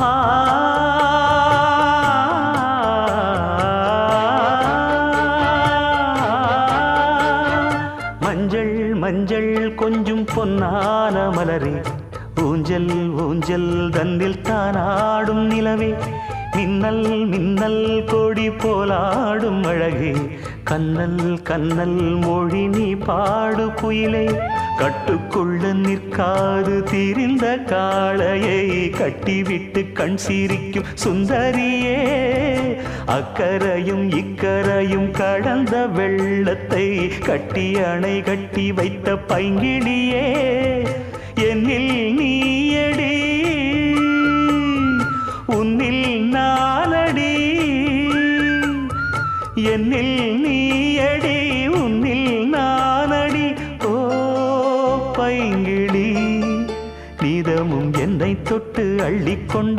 ஆ மஞ்சள் மஞ்சள் கொஞ்சம் பொன்னான மலரே ஊஞ்சல் ஊஞ்சல் தன்னில் தானாடும் நிலவே மின்னல் மின்னல் கொடி போலாடும் அழகே கண்ணல் கண்ணல் மொழி நீ பாடு குயிலே கட்டுக்குள்ள நிற்காது திரிந்த காளையை கட்டிவிட்டு கண் சிரிக்கும் சுந்தரியே அக்கரையும் இக்கரையும் கடந்த வெள்ளத்தை கட்டி அணை கட்டி வைத்த பைங்கிளியே என்னில் நீயடி உன்னில் நானடி என்னில் நீயடி உன்னில் நானடி ஓ பைங்கிளி நீதமும் என்னை தொட்டு அள்ளிக்கொண்ட